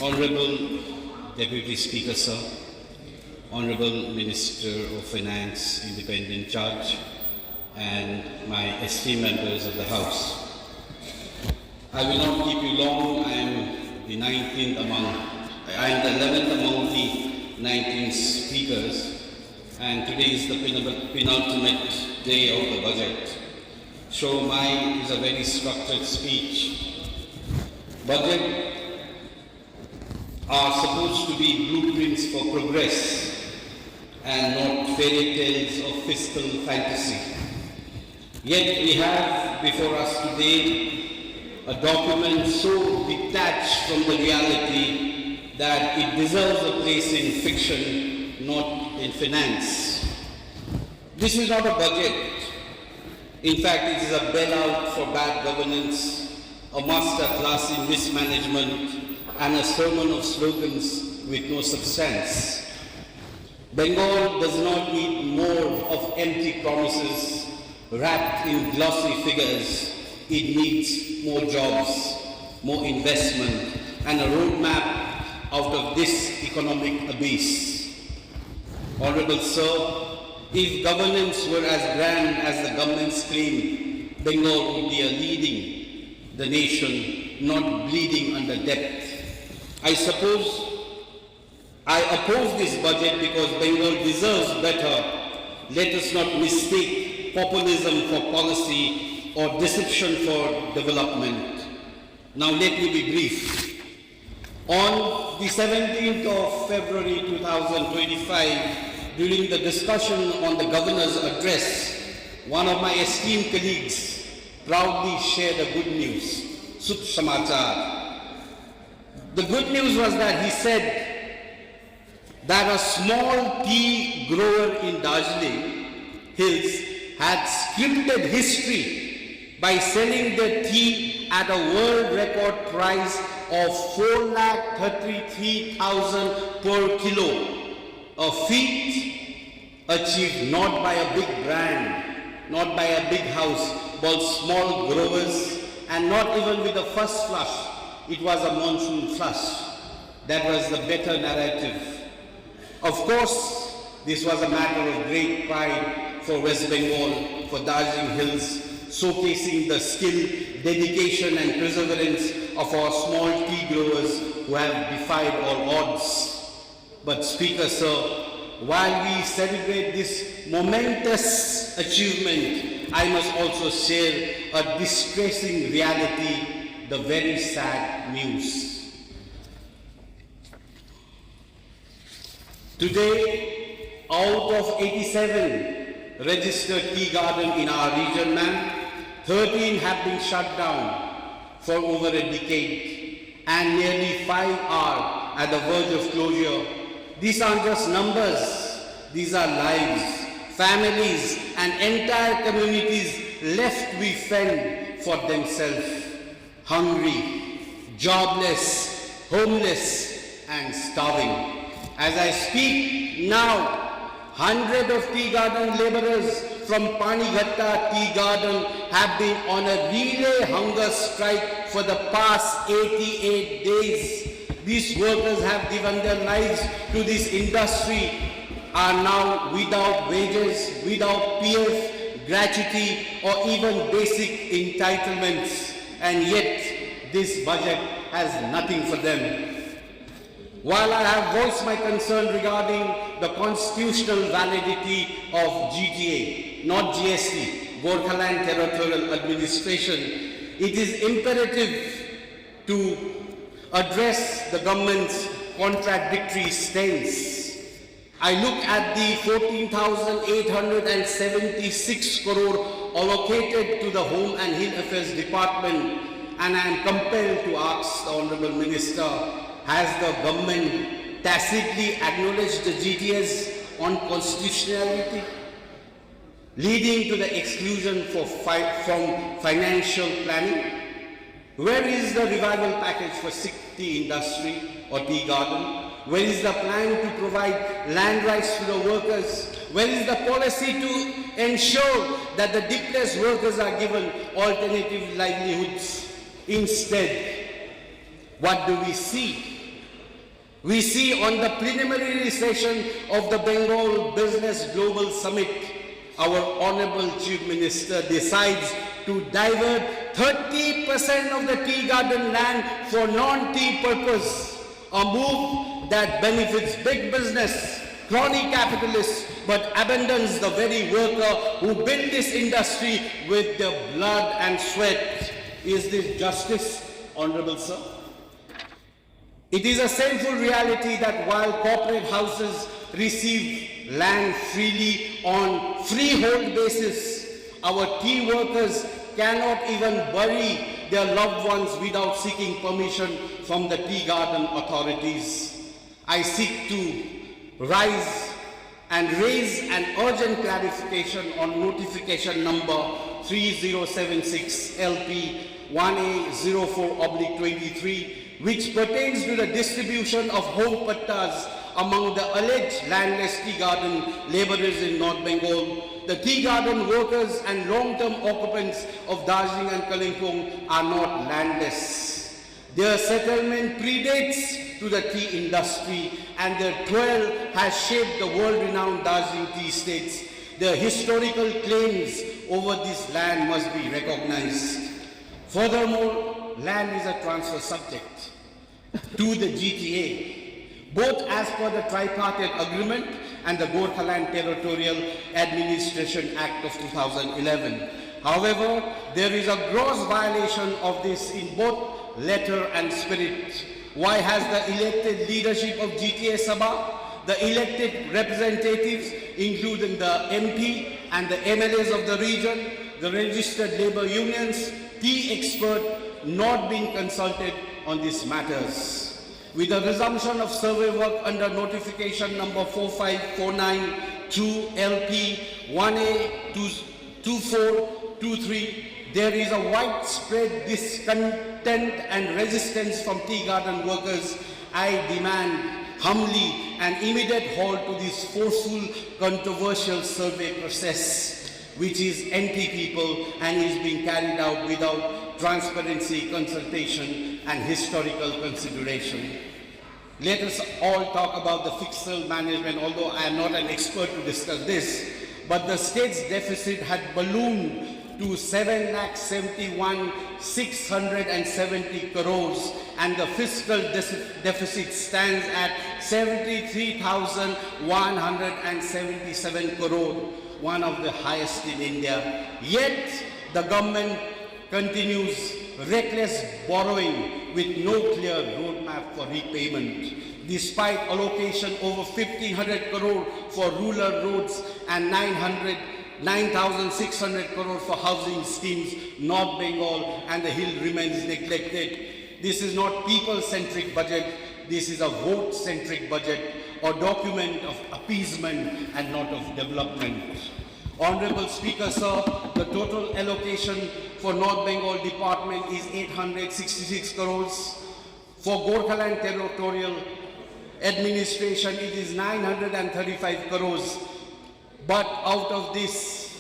Honorable Deputy Speaker, Sir, Honorable Minister of Finance, Independent Judge, and my esteemed members of the House. I will not keep you long. I am the 11th among the 19 speakers, and today is the penultimate day of the budget. So mine is a very structured speech. Budget are supposed to be blueprints for progress and not fairy tales of fiscal fantasy. Yet we have before us today a document so detached from the reality that it deserves a place in fiction, not in finance. This is not a budget. In fact, it is a bailout for bad governance, a master class in mismanagement, and a sermon of slogans with no substance. Bengal does not need more of empty promises wrapped in glossy figures. It needs more jobs, more investment, and a roadmap out of this economic abyss. Honorable Sir, if governance were as grand as the government's claim, Bengal would be leading the nation, not bleeding under debt. I oppose this budget because Bengal deserves better. Let us not mistake populism for policy or deception for development. Now let me be brief. On the 17th of February 2025, during the discussion on the Governor's address, one of my esteemed colleagues proudly shared a good news, Sukh Samachar. The good news was that he said that a small tea grower in Darjeeling Hills had scripted history by selling their tea at a world record price of 4,33,000 per kilo, a feat achieved not by a big brand, not by a big house, but small growers, and not even with the first flush. It was a monsoon flush. That was the better narrative. Of course, this was a matter of great pride for West Bengal, for Darjeeling Hills, showcasing the skill, dedication, and perseverance of our small tea growers who have defied all odds. But Speaker, Sir, while we celebrate this momentous achievement, I must also share a distressing reality, the very sad news. Today, out of 87 registered tea gardens in our region, 13 have been shut down for over a decade, and nearly 5 are at the verge of closure. These aren't just numbers, these are lives, families, and entire communities left to fend for themselves. Hungry, jobless, homeless, and starving. As I speak now, hundreds of tea garden laborers from Panighatta Tea Garden have been on a relay hunger strike for the past 88 days. These workers have given their lives to this industry, are now without wages, without PF, gratuity, or even basic entitlements. And yet, this budget has nothing for them. While I have voiced my concern regarding the constitutional validity of GTA, not GST, Gorkhaland Territorial Administration, it is imperative to address the government's contradictory stance. I look at the 14,876 crore allocated to the Home and Hill Affairs Department, and I am compelled to ask the Honourable Minister, has the government tacitly acknowledged the GTS on constitutionality, leading to the exclusion from financial planning? Where is the revival package for Sikh tea industry or tea garden? Where is the plan to provide land rights to the workers? Where is the policy to ensure that the depressed workers are given alternative livelihoods? Instead, what do we see? We see on the preliminary session of the Bengal Business Global Summit, our Honorable Chief Minister decides to divert 30% of the tea garden land for non-tea purpose, a move that benefits big business, crony capitalists, but abandons the very worker who built this industry with their blood and sweat. Is this justice, Honorable Sir? It is a shameful reality that while corporate houses receive land freely on freehold basis, our tea workers cannot even bury their loved ones without seeking permission from the tea garden authorities. I seek to raise an urgent clarification on notification number 3076 LP 1A04/23, which pertains to the distribution of home pattas among the alleged landless tea garden laborers in North Bengal. The tea garden workers and long-term occupants of Darjeeling and Kalimpong are not landless. Their settlement predates to the tea industry, and their toil has shaped the world-renowned Darjeeling tea estates. Their historical claims over this land must be recognized. Furthermore, land is a transfer subject to the GTA, both as per the tripartite agreement and the Gorkhaland Territorial Administration Act of 2011. However, there is a gross violation of this in both letter and spirit. Why has the elected leadership of GTA Sabha, the elected representatives, including the MP and the MLAs of the region, the registered labor unions, tea expert, not been consulted on these matters? With the resumption of survey work under notification number 45492 LP 1A2423, there is a widespread discontent and resistance from tea garden workers. I demand humbly an immediate halt to this forceful, controversial survey process, which is anti-people and is being carried out without transparency, consultation, and historical consideration. Let us all talk about the fiscal management, although I am not an expert to discuss this, but the state's deficit had ballooned to 7,71,670 crores, and the fiscal deficit stands at 73,177 crore, one of the highest in India. Yet, the government continues reckless borrowing with no clear roadmap for repayment. Despite allocation over 1,500 crore for rural roads and 9,600 crore for housing schemes, North Bengal and the hill remains neglected. This is not people-centric budget, this is a vote-centric budget, or document of appeasement and not of development. Honorable Speaker, sir, the total allocation for North Bengal Department is 866 crores. For Gorkhaland Territorial Administration, it is 935 crores. But out of this,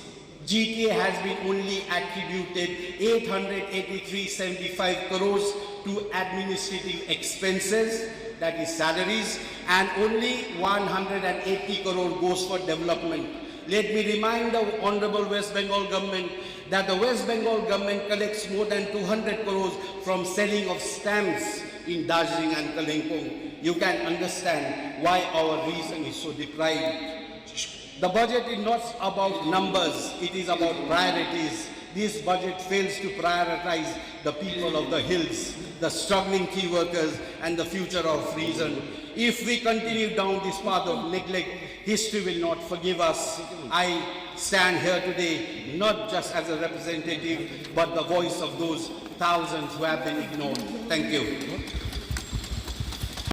GTA has been only attributed 883.75 crores to administrative expenses, that is salaries, and only 180 crore goes for development. Let me remind the Honorable West Bengal government that the West Bengal government collects more than 200 crores from selling of stamps in Darjeeling and Kalimpong. You can understand why our region is so deprived. The budget is not about numbers, it is about priorities. This budget fails to prioritize the people of the hills, the struggling tea workers, and the future of region. If we continue down this path of neglect, history will not forgive us. I stand here today not just as a representative, but the voice of those thousands who have been ignored. Thank you.